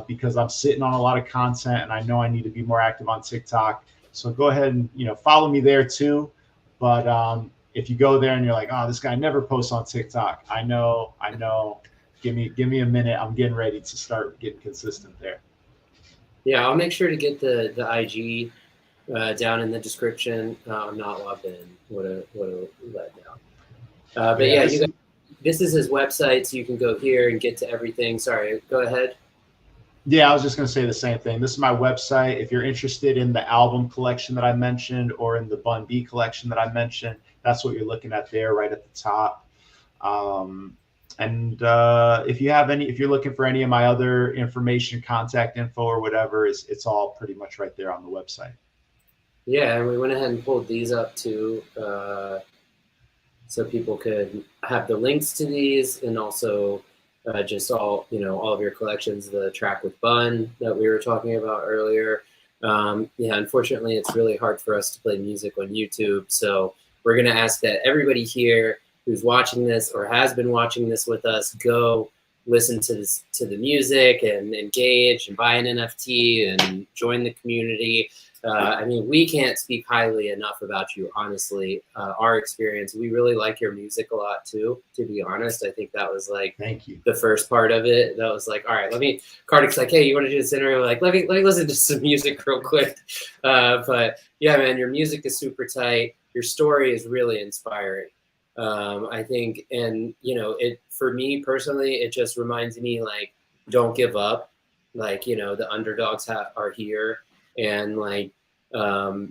Speaker 3: Because I'm sitting on a lot of content and I know I need to be more active on TikTok. So go ahead and, follow me there too. But if you go there and you're like, oh, this guy never posts on TikTok, I know. Give me a minute. I'm getting ready to start getting consistent there.
Speaker 1: Yeah, I'll make sure to get the IG down in the description. I'm not logged in. What a letdown. But yeah, this is his website, so you can go here and get to everything. Sorry, go ahead.
Speaker 3: Yeah, I was just going to say the same thing. This is my website. If you're interested in the album collection that I mentioned or in the Bun B collection that I mentioned, that's what you're looking at there right at the top. And if you're looking for any of my other information, contact info or whatever, it's all pretty much right there on the website.
Speaker 1: Yeah, and we went ahead and pulled these up too, so people could have the links to these, and also just all of your collections. The track with Bun that we were talking about earlier. Yeah, unfortunately, it's really hard for us to play music on YouTube, so we're gonna ask that everybody here who's watching this or has been watching this with us go listen to the music and engage and buy an NFT and join the community. I mean, we can't speak highly enough about you, honestly. Our experience, we really like your music a lot too, to be honest. I think that was like,
Speaker 3: thank you,
Speaker 1: the first part of it. That was like, all right, Karthik's like, hey, you want to do this interview? Like, let me listen to some music real quick. But yeah, man, your music is super tight. Your story is really inspiring. I think, and for me personally, it just reminds me, like, don't give up. Like, the underdogs are here. And like, I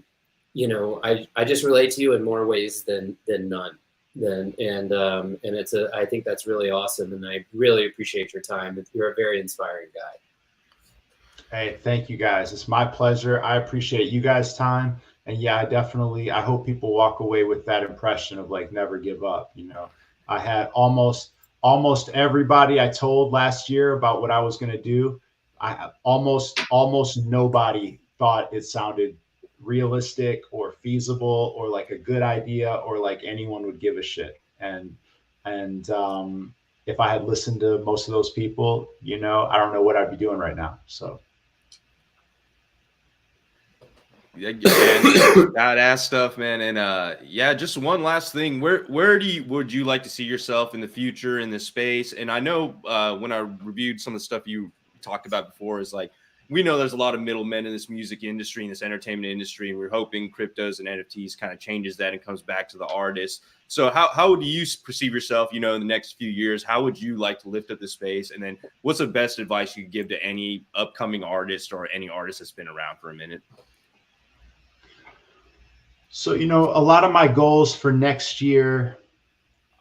Speaker 1: just relate to you in more ways than none. And I think that's really awesome. And I really appreciate your time. You're a very inspiring guy.
Speaker 3: Hey, thank you guys. It's my pleasure. I appreciate you guys' time. And yeah, I hope people walk away with that impression of like, never give up. I had almost everybody I told last year about what I was going to do. I have almost nobody thought it sounded realistic or feasible or like a good idea or like anyone would give a shit. And if I had listened to most of those people, I don't know what I'd be doing right now. So.
Speaker 2: Yeah, badass stuff, man. And yeah, just one last thing. Where would you like to see yourself in the future in this space? And I know when I reviewed some of the stuff you talked about before, is like, we know there's a lot of middlemen in this music industry, in this entertainment industry, and we're hoping cryptos and NFTs kind of changes that and comes back to the artists. So how do you perceive yourself, in the next few years? How would you like to lift up the space? And then what's the best advice you could give to any upcoming artist or any artist that's been around for a minute?
Speaker 3: So, a lot of my goals for next year,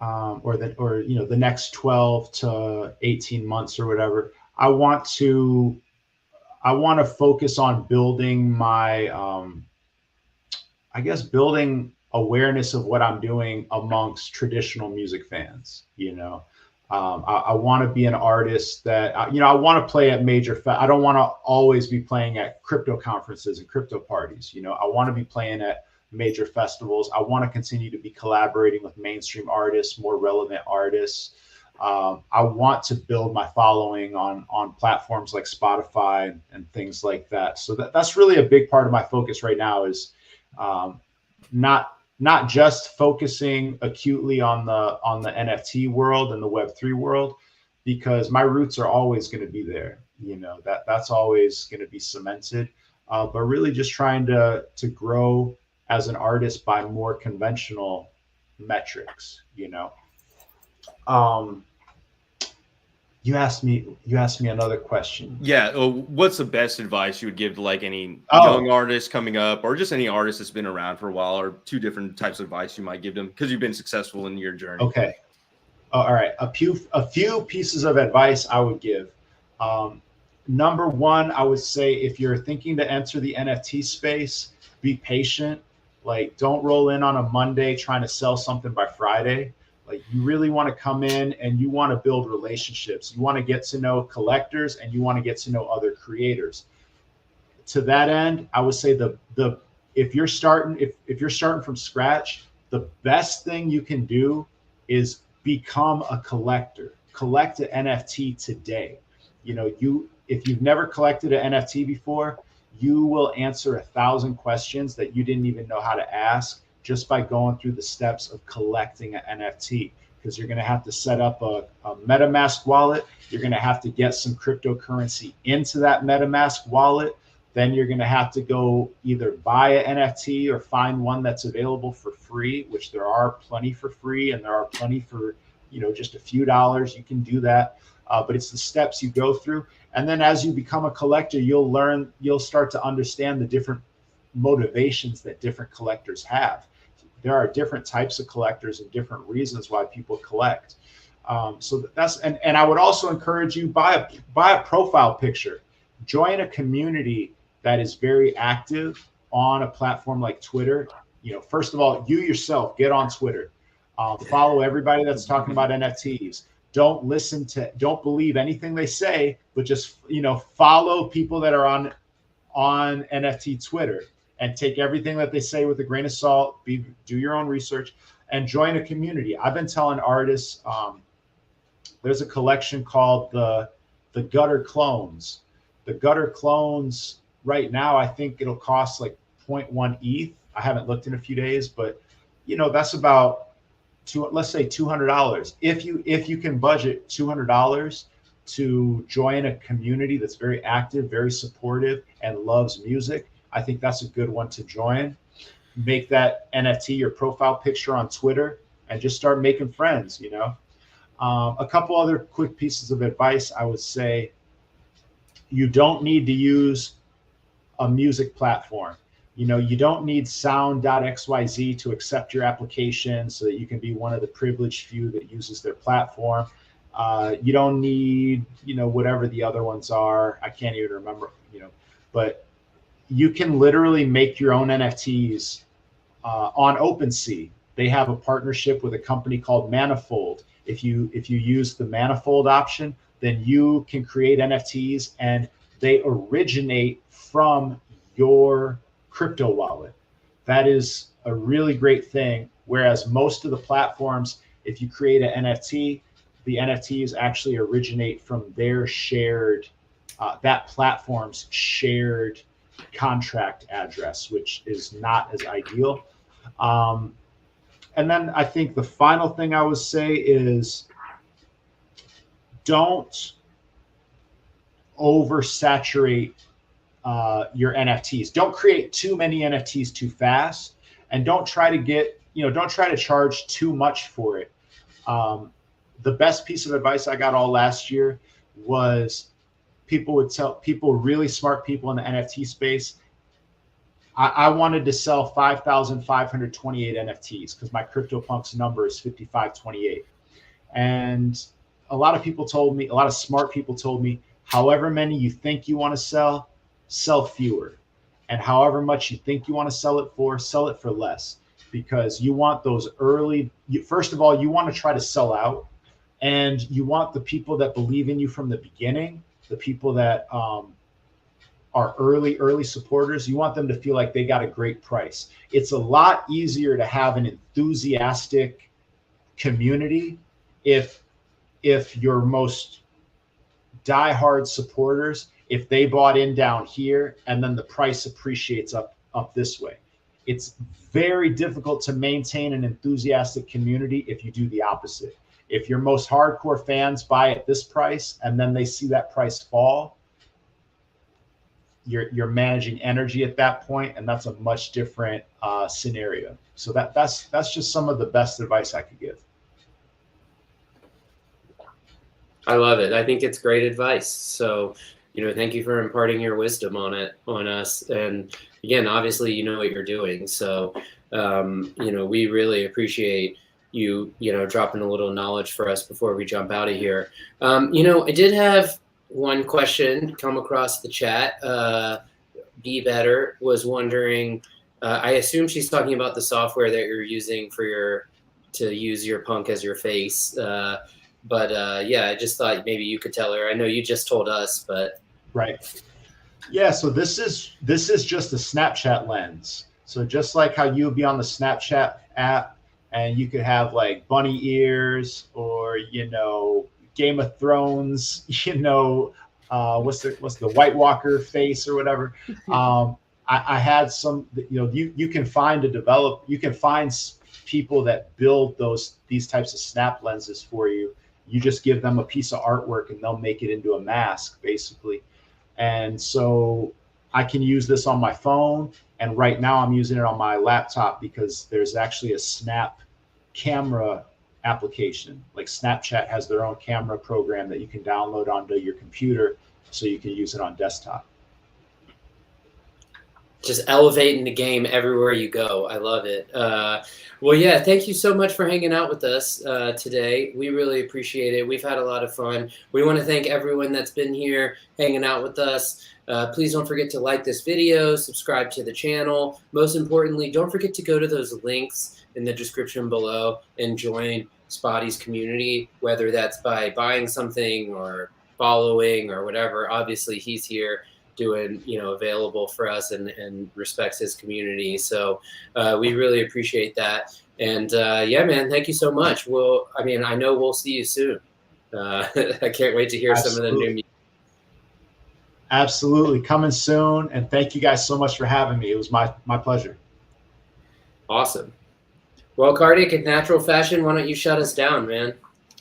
Speaker 3: or the next 12 to 18 months or whatever, I want to focus on building my, building awareness of what I'm doing amongst traditional music fans. I want to be an artist that, I want to play at major, I don't want to always be playing at crypto conferences and crypto parties. I want to be playing at major festivals. I want to continue to be collaborating with mainstream artists, more relevant artists. I want to build my following on platforms like Spotify and things like that. So that's really a big part of my focus right now, is not just focusing acutely on the NFT world and the Web3 world, because my roots are always going to be there. That's always going to be cemented. But really just trying to grow as an artist by more conventional metrics. You asked me another question.
Speaker 2: Yeah. What's the best advice you would give to like any young artist coming up, or just any artist that's been around for a while, or two different types of advice you might give them because you've been successful in your journey?
Speaker 3: Okay. All right. A few pieces of advice I would give. Number one, I would say, if you're thinking to enter the NFT space, be patient. Like, don't roll in on a Monday trying to sell something by Friday. Like, you really want to come in and you want to build relationships. You want to get to know collectors and you want to get to know other creators. To that end, I would say if you're starting from scratch, the best thing you can do is become a collector. Collect an NFT today. If you've never collected an NFT before, you will answer 1,000 questions that you didn't even know how to ask just by going through the steps of collecting an NFT. Because you're going to have to set up a MetaMask wallet. You're going to have to get some cryptocurrency into that MetaMask wallet. Then you're going to have to go either buy an NFT or find one that's available for free, which there are plenty for free, and there are plenty for, you know, just a few dollars. You can do that. But it's the steps you go through. And then as you become a collector, you'll start to understand the different motivations that different collectors have. There are different types of collectors and different reasons why people collect. So that's, and I would also encourage you, buy a profile picture, join a community that is very active on a platform like Twitter. You know, first of all, you yourself get on Twitter, follow everybody that's talking about NFTs. Don't believe anything they say, but just, you know, follow people that are on NFT Twitter and take everything that they say with a grain of salt. Do your own research and join a community. I've been telling artists, there's a collection called the Gutter Clones. The Gutter Clones right now, I think it'll cost like 0.1 ETH. I haven't looked in a few days, but you know, that's about let's say $200. If you can budget $200 to join a community that's very active, very supportive, and loves music, I think that's a good one to join. Make that NFT your profile picture on Twitter and just start making friends, you know. A couple other quick pieces of advice I would say: you don't need to use a music platform. You know, you don't need sound.xyz to accept your application so that you can be one of the privileged few that uses their platform. You don't need, you know, whatever the other ones are. I can't even remember, you know, but you can literally make your own NFTs on OpenSea. They have a partnership with a company called Manifold. If you use the Manifold option, then you can create NFTs and they originate from your crypto wallet. That is a really great thing. Whereas most of the platforms, if you create an NFT, the NFTs actually originate from their shared, that platform's shared contract address, which is not as ideal. And then I think the final thing I would say is don't oversaturate your NFTs. Don't create too many NFTs too fast, and don't try to charge too much for it. The best piece of advice I got all last year was really smart people in the NFT space. I wanted to sell 5,528 NFTs because my CryptoPunks number is 5528. And a lot of smart people told me, however many you think you want to sell fewer. And however much you think you want to sell it for less. Because you want those first of all, you want to try to sell out. And you want the people that believe in you from the beginning, the people that are early supporters, you want them to feel like they got a great price. It's a lot easier to have an enthusiastic community if your most diehard supporters, if they bought in down here and then the price appreciates up this way. It's very difficult to maintain an enthusiastic community if you do the opposite. If your most hardcore fans buy at this price and then they see that price fall, you're managing energy at that point, and that's a much different scenario. So that's just some of the best advice I could give.
Speaker 1: I love it. I think it's great advice. So, you know, thank you for imparting your wisdom on us. And again, obviously, you know what you're doing. So, you know, we really appreciate you dropping a little knowledge for us before we jump out of here. You know, I did have one question come across the chat. Be Better was wondering, I assume she's talking about the software that you're using to use your punk as your face. But yeah, I just thought maybe you could tell her. I know you just told us, but
Speaker 3: right. Yeah, so this is just a Snapchat lens. So just like how you would be on the Snapchat app and you could have like bunny ears or, you know, Game of Thrones, you know, what's the White Walker face or whatever. I had some, you can find people that build these types of snap lenses for you. You just give them a piece of artwork and they'll make it into a mask basically. And so I can use this on my phone. And right now I'm using it on my laptop because there's actually a Snap camera application. Like Snapchat has their own camera program that you can download onto your computer so you can use it on desktop.
Speaker 1: Just elevating the game everywhere you go. I love it. Well, yeah, thank you so much for hanging out with us today. We really appreciate it. We've had a lot of fun. We want to thank everyone that's been here hanging out with us. Please don't forget to like this video, subscribe to the channel. Most importantly, don't forget to go to those links in the description below and join Spottie's community, whether that's by buying something or following or whatever. Obviously, he's here doing, available for us and respects his community. So we really appreciate that. And yeah, man, thank you so much. I know we'll see you soon. I can't wait to hear some of the new music.
Speaker 3: Absolutely. Coming soon. And thank you guys so much for having me. It was my pleasure.
Speaker 1: Awesome. Well, Karthik, in natural fashion, why don't you shut us down, man?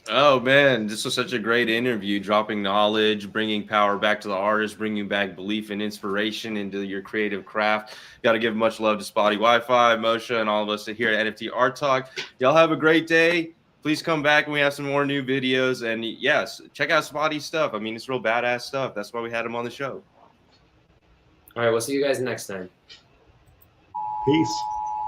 Speaker 2: Oh man, this was such a great interview, dropping knowledge, bringing power back to the artist, bringing back belief and inspiration into your creative craft. Got to give much love to Spottie Wifi, Moshe, and all of us here at NFT Art Talk. Y'all have a great day. Please come back and we have some more new videos. And yes, check out Spottie's stuff. I mean, it's real badass stuff. That's why we had him on the show.
Speaker 1: All right, we'll see you guys next time.
Speaker 3: Peace.